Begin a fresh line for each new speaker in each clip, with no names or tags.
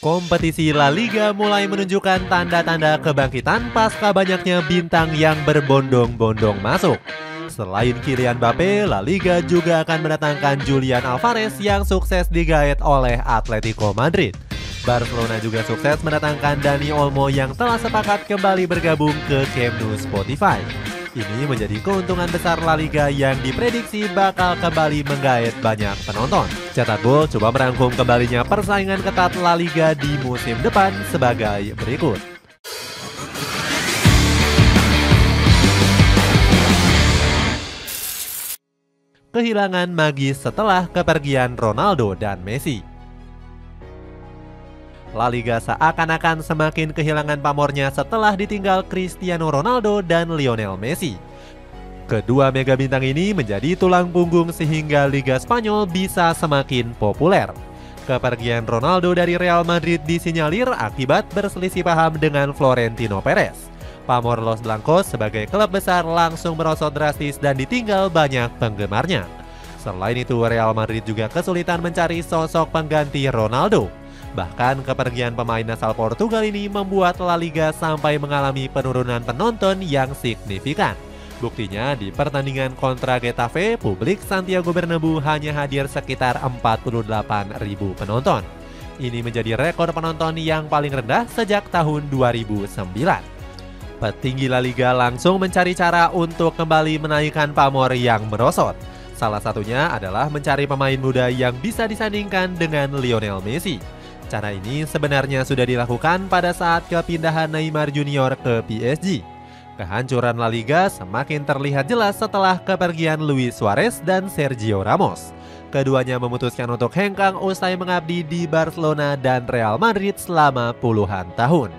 Kompetisi La Liga mulai menunjukkan tanda-tanda kebangkitan pasca banyaknya bintang yang berbondong-bondong masuk. Selain Kylian Mbappe, La Liga juga akan mendatangkan Julian Alvarez yang sukses digaet oleh Atletico Madrid. Barcelona juga sukses mendatangkan Dani Olmo yang telah sepakat kembali bergabung ke Camp Nou Spotify. Ini menjadi keuntungan besar La Liga yang diprediksi bakal kembali menggait banyak penonton. Cetak Gol coba merangkum kembalinya persaingan ketat La Liga di musim depan sebagai berikut. Kehilangan magis setelah kepergian Ronaldo dan Messi. La Liga seakan-akan semakin kehilangan pamornya setelah ditinggal Cristiano Ronaldo dan Lionel Messi. Kedua mega bintang ini menjadi tulang punggung sehingga Liga Spanyol bisa semakin populer. Kepergian Ronaldo dari Real Madrid disinyalir akibat berselisih paham dengan Florentino Perez. Pamor Los Blancos sebagai klub besar langsung merosot drastis dan ditinggal banyak penggemarnya. Selain itu, Real Madrid juga kesulitan mencari sosok pengganti Ronaldo. Bahkan kepergian pemain asal Portugal ini membuat La Liga sampai mengalami penurunan penonton yang signifikan. Buktinya di pertandingan kontra Getafe, publik Santiago Bernabeu hanya hadir sekitar 48.000 penonton. Ini menjadi rekor penonton yang paling rendah sejak tahun 2009. Petinggi La Liga langsung mencari cara untuk kembali menaikkan pamor yang merosot. Salah satunya adalah mencari pemain muda yang bisa disandingkan dengan Lionel Messi. Cara ini sebenarnya sudah dilakukan pada saat kepindahan Neymar Junior ke PSG. Kehancuran La Liga semakin terlihat jelas setelah kepergian Luis Suarez dan Sergio Ramos. Keduanya memutuskan untuk hengkang usai mengabdi di Barcelona dan Real Madrid selama puluhan tahun.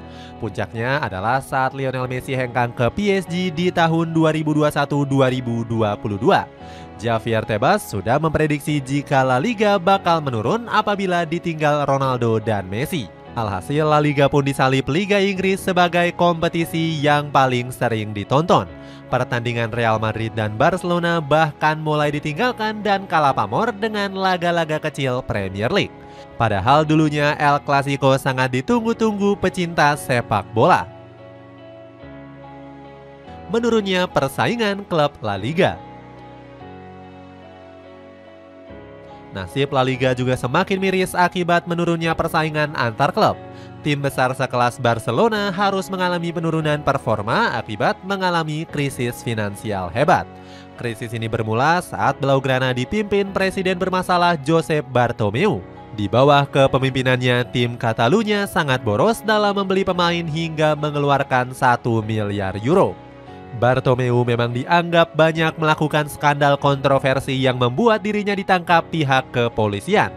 Puncaknya adalah saat Lionel Messi hengkang ke PSG di tahun 2021-2022. Javier Tebas sudah memprediksi jika La Liga bakal menurun apabila ditinggal Ronaldo dan Messi. Alhasil La Liga pun disalip Liga Inggris sebagai kompetisi yang paling sering ditonton. Pertandingan Real Madrid dan Barcelona bahkan mulai ditinggalkan dan kalah pamor dengan laga-laga kecil Premier League. Padahal dulunya El Clasico sangat ditunggu-tunggu pecinta sepak bola. Menurunnya persaingan klub La Liga. Nasib La Liga juga semakin miris akibat menurunnya persaingan antar klub. Tim besar sekelas Barcelona harus mengalami penurunan performa akibat mengalami krisis finansial hebat. Krisis ini bermula saat Blaugrana dipimpin presiden bermasalah Josep Bartomeu. Di bawah kepemimpinannya, tim Catalunya sangat boros dalam membeli pemain hingga mengeluarkan 1 miliar euro. Bartomeu memang dianggap banyak melakukan skandal kontroversi yang membuat dirinya ditangkap pihak kepolisian.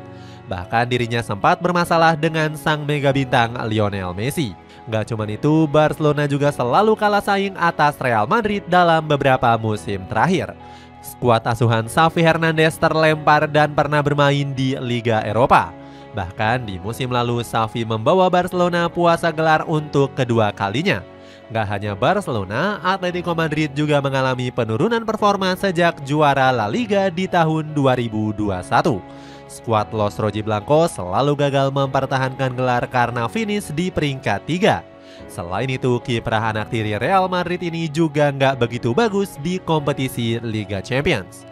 Bahkan dirinya sempat bermasalah dengan sang mega bintang Lionel Messi. Gak cuma itu, Barcelona juga selalu kalah saing atas Real Madrid dalam beberapa musim terakhir. Skuad asuhan Xavi Hernandez terlempar dan pernah bermain di Liga Eropa. Bahkan di musim lalu Xavi membawa Barcelona puasa gelar untuk kedua kalinya. Gak hanya Barcelona, Atletico Madrid juga mengalami penurunan performa sejak juara La Liga di tahun 2021. Skuad Los Rojiblancos selalu gagal mempertahankan gelar karena finish di peringkat 3. Selain itu, kiprah anak tiri Real Madrid ini juga nggak begitu bagus di kompetisi Liga Champions.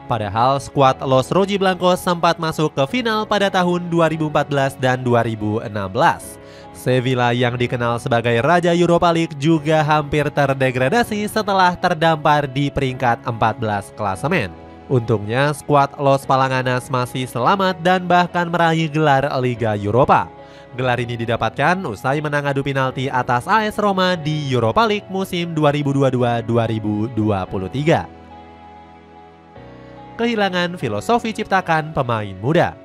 Padahal skuad Los Rojiblancos sempat masuk ke final pada tahun 2014 dan 2016. Sevilla yang dikenal sebagai Raja Europa League juga hampir terdegradasi setelah terdampar di peringkat 14 klasemen. Untungnya skuad Los Palanganas masih selamat dan bahkan meraih gelar Liga Europa. Gelar ini didapatkan usai menang adu penalti atas AS Roma di Europa League musim 2022-2023. Kehilangan filosofi ciptakan pemain muda.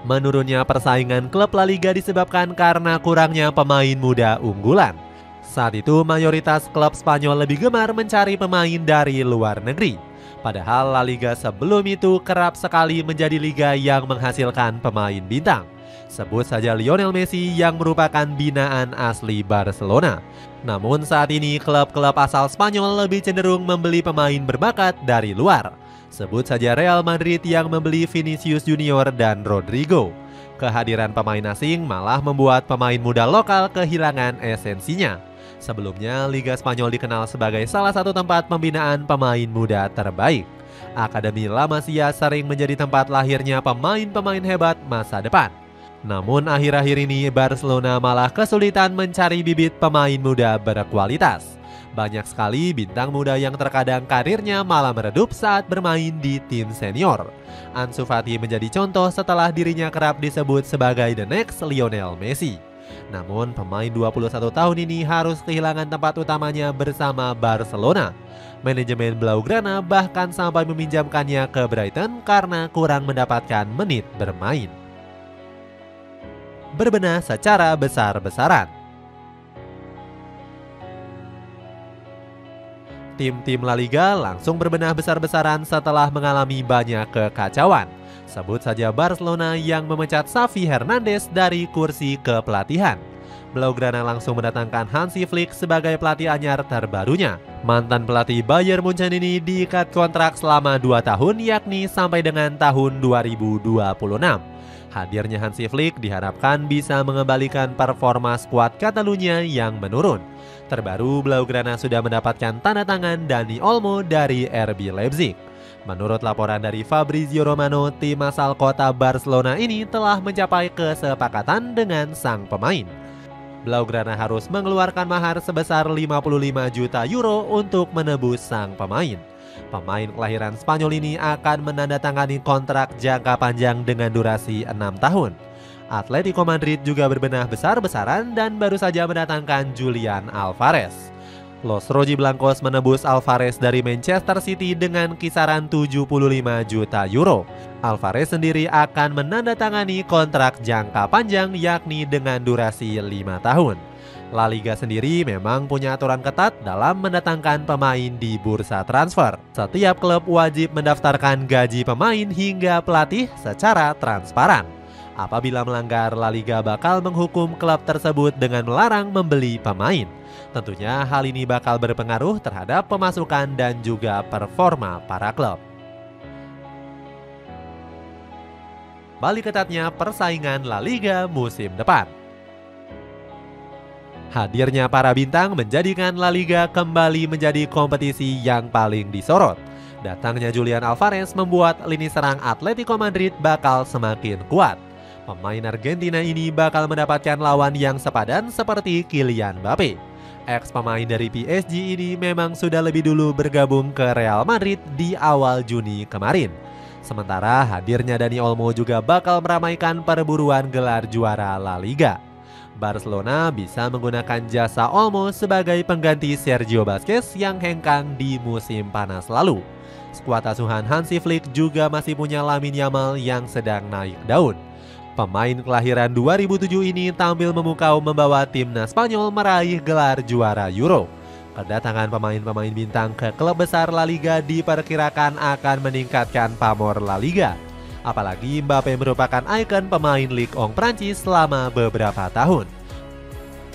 Menurunnya persaingan klub La Liga disebabkan karena kurangnya pemain muda unggulan. Saat itu mayoritas klub Spanyol lebih gemar mencari pemain dari luar negeri. Padahal La Liga sebelum itu kerap sekali menjadi liga yang menghasilkan pemain bintang. Sebut saja Lionel Messi yang merupakan binaan asli Barcelona. Namun saat ini klub-klub asal Spanyol lebih cenderung membeli pemain berbakat dari luar. Sebut saja Real Madrid yang membeli Vinicius Junior dan Rodrigo. Kehadiran pemain asing malah membuat pemain muda lokal kehilangan esensinya. Sebelumnya, Liga Spanyol dikenal sebagai salah satu tempat pembinaan pemain muda terbaik. Akademi La Masia sering menjadi tempat lahirnya pemain-pemain hebat masa depan. Namun akhir-akhir ini Barcelona malah kesulitan mencari bibit pemain muda berkualitas. Banyak sekali bintang muda yang terkadang karirnya malah meredup saat bermain di tim senior. Ansu Fati menjadi contoh setelah dirinya kerap disebut sebagai the next Lionel Messi. Namun pemain 21 tahun ini harus kehilangan tempat utamanya bersama Barcelona. Manajemen Blaugrana bahkan sampai meminjamkannya ke Brighton karena kurang mendapatkan menit bermain. Berbenah secara besar-besaran. Tim-tim La Liga langsung berbenah besar-besaran setelah mengalami banyak kekacauan. Sebut saja Barcelona yang memecat Xavi Hernandez dari kursi kepelatihan. Blaugrana langsung mendatangkan Hansi Flick sebagai pelatih anyar terbarunya. Mantan pelatih Bayern Munchen ini diikat kontrak selama 2 tahun yakni sampai dengan tahun 2026. Hadirnya Hansi Flick diharapkan bisa mengembalikan performa skuad Catalunya yang menurun. Terbaru, Blaugrana sudah mendapatkan tanda tangan Dani Olmo dari RB Leipzig. Menurut laporan dari Fabrizio Romano, tim asal kota Barcelona ini telah mencapai kesepakatan dengan sang pemain. Blaugrana harus mengeluarkan mahar sebesar 55 juta euro untuk menebus sang pemain. Pemain kelahiran Spanyol ini akan menandatangani kontrak jangka panjang dengan durasi 6 tahun. Atletico Madrid juga berbenah besar-besaran dan baru saja mendatangkan Julian Alvarez. Los Rojiblancos menebus Alvarez dari Manchester City dengan kisaran 75 juta euro. Alvarez sendiri akan menandatangani kontrak jangka panjang yakni dengan durasi 5 tahun. La Liga sendiri memang punya aturan ketat dalam mendatangkan pemain di bursa transfer. Setiap klub wajib mendaftarkan gaji pemain hingga pelatih secara transparan. Apabila melanggar, La Liga bakal menghukum klub tersebut dengan melarang membeli pemain. Tentunya hal ini bakal berpengaruh terhadap pemasukan dan juga performa para klub. Balik ketatnya persaingan La Liga musim depan. Hadirnya para bintang menjadikan La Liga kembali menjadi kompetisi yang paling disorot. Datangnya Julian Alvarez membuat lini serang Atletico Madrid bakal semakin kuat. Pemain Argentina ini bakal mendapatkan lawan yang sepadan seperti Kylian Mbappe. Ex pemain dari PSG ini memang sudah lebih dulu bergabung ke Real Madrid di awal Juni kemarin. Sementara hadirnya Dani Olmo juga bakal meramaikan perburuan gelar juara La Liga. Barcelona bisa menggunakan jasa Olmo sebagai pengganti Sergio Busquets yang hengkang di musim panas lalu. Skuad asuhan Hansi Flick juga masih punya Lamine Yamal yang sedang naik daun. Pemain kelahiran 2007 ini tampil memukau membawa timnas Spanyol meraih gelar juara Euro. Kedatangan pemain-pemain bintang ke klub besar La Liga diperkirakan akan meningkatkan pamor La Liga. Apalagi Mbappe merupakan ikon pemain Ligue 1 Prancis selama beberapa tahun.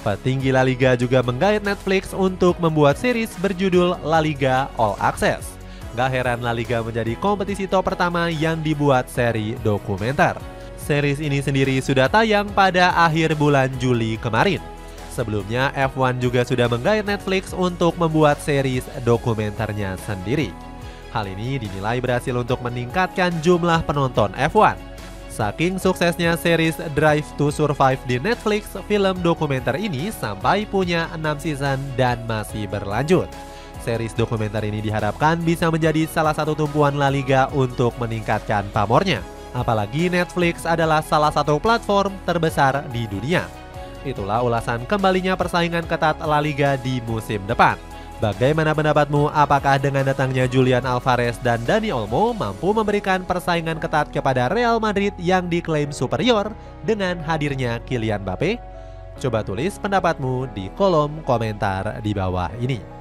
Petinggi La Liga juga menggait Netflix untuk membuat series berjudul La Liga All Access. Gak heran La Liga menjadi kompetisi top pertama yang dibuat seri dokumenter. Series ini sendiri sudah tayang pada akhir bulan Juli kemarin. Sebelumnya F1 juga sudah menggait Netflix untuk membuat series dokumenternya sendiri. Hal ini dinilai berhasil untuk meningkatkan jumlah penonton F1. Saking suksesnya series Drive to Survive di Netflix, film dokumenter ini sampai punya 6 season dan masih berlanjut. Series dokumenter ini diharapkan bisa menjadi salah satu tumpuan La Liga untuk meningkatkan pamornya. Apalagi Netflix adalah salah satu platform terbesar di dunia. Itulah ulasan kembalinya persaingan ketat La Liga di musim depan. Bagaimana pendapatmu? Apakah dengan datangnya Julian Alvarez dan Dani Olmo mampu memberikan persaingan ketat kepada Real Madrid yang diklaim superior dengan hadirnya Kylian Mbappe? Coba tulis pendapatmu di kolom komentar di bawah ini.